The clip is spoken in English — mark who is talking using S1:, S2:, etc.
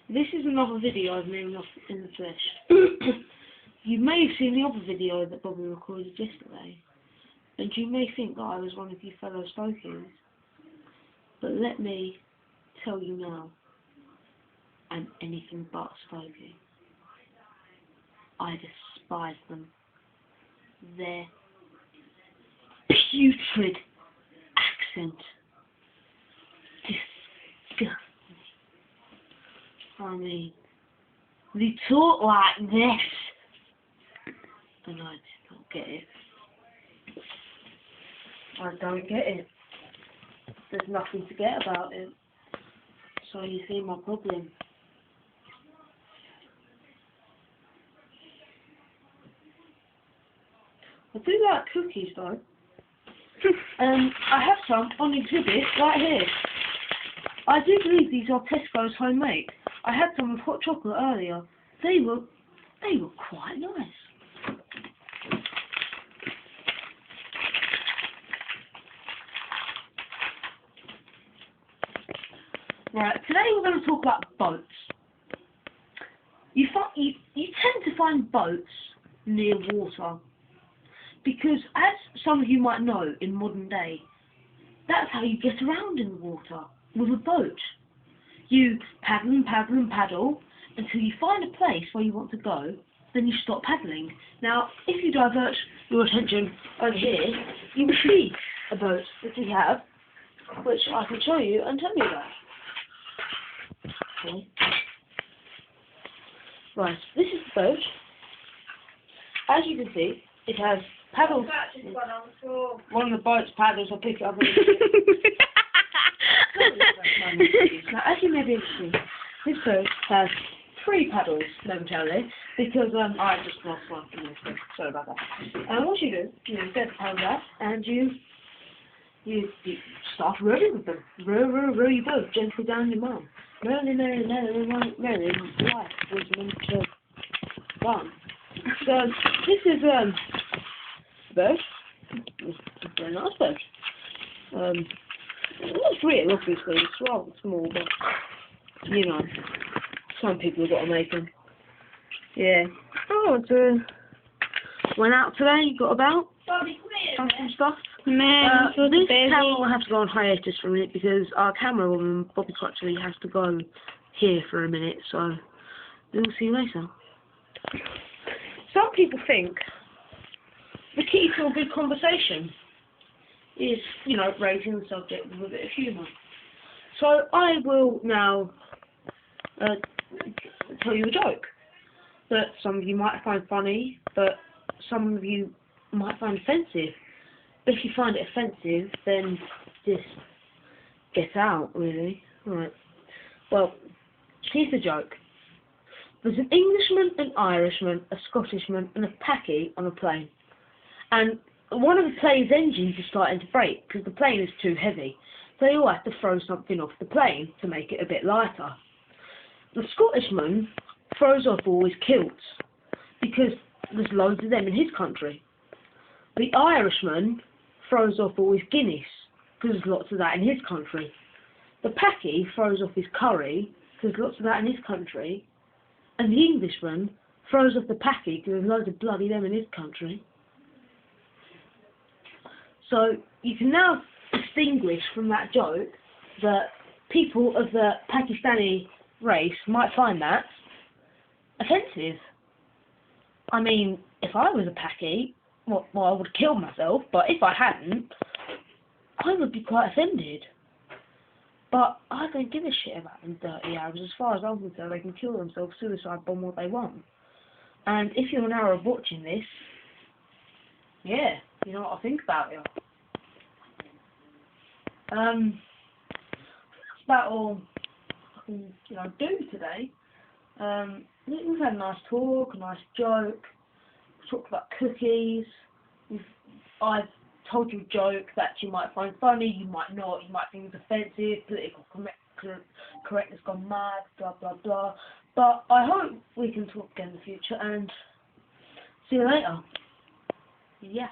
S1: This is another video of me in the flesh. You may have seen the other video that Bobby recorded yesterday, and you may think that I was one of you fellow Stokies, but let me tell you now, I'm anything but Stokie. I despise them. Their putrid accent disgusts me. I mean, they talk like this, and I just don't get it. I don't get it. There's nothing to get about it. So you see my problem. I do like cookies though. I have some on exhibit right here. I do believe these are Tesco's homemade. I had some with hot chocolate earlier. They were quite nice. Right, today we're going to talk about boats. You tend to find boats near water because, as some of you might know, in modern day, that's how you get around in the water, with a boat. You paddle and paddle and paddle until you find a place where you want to go, then you stop paddling. Now, if you divert your attention over here, you will see a boat that we have, which I can show you and tell you about. Okay. Right, this is the boat. As you can see, it has paddles. One of the boat's paddles, I'll pick it up. Now, as you may be able to see, this boat has 3 paddles momentarily, because I just lost one. Sorry about that. And what you do, you get the paddles out, and you start rowing with them. Row your boat gently down your mum. Merrily, life was meant to run. So, this is a boat. It's a very nice boat. It's real, obviously. It's rather small, but, you know, some people have got to make them. Yeah. Oh, went out today, got about, done some stuff.
S2: Man,
S1: this camera will have to go on hiatus for a minute because our camerawoman, Bobby Crutchley, has to go here for a minute, so we'll see you later. Some people think the key to a good conversation is, you know, raising the subject with a bit of humour. So I will now tell you a joke that some of you might find funny, but some of you might find offensive. If you find it offensive, then just get out, really. Right. Well, here's the joke. There's an Englishman, an Irishman, a Scottishman, and a Paki on a plane. And one of the plane's engines is starting to break because the plane is too heavy. So they all have to throw something off the plane to make it a bit lighter. The Scottishman throws off all his kilts because there's loads of them in his country. The Irishman throws off all his Guinness because there's lots of that in his country. The Paki throws off his curry because there's lots of that in his country. And the Englishman throws off the Paki because there's loads of bloody them in his country. So you can now distinguish from that joke that people of the Pakistani race might find that offensive. I mean, if I was a Paki, well, I would have killed myself, but if I hadn't, I would be quite offended. But I don't give a shit about them dirty Arabs. As far as I'm concerned, they can kill themselves, suicide bomb what they want. And if you're an Arab watching this, yeah, you know what I think about you. That's about all I can, do today. We've had a nice talk, a nice joke. We've talked about cookies. I've told you a joke that you might find funny, you might not, you might think it's offensive, political correctness gone mad, blah blah blah. But I hope we can talk again in the future, and see you later. Yeah.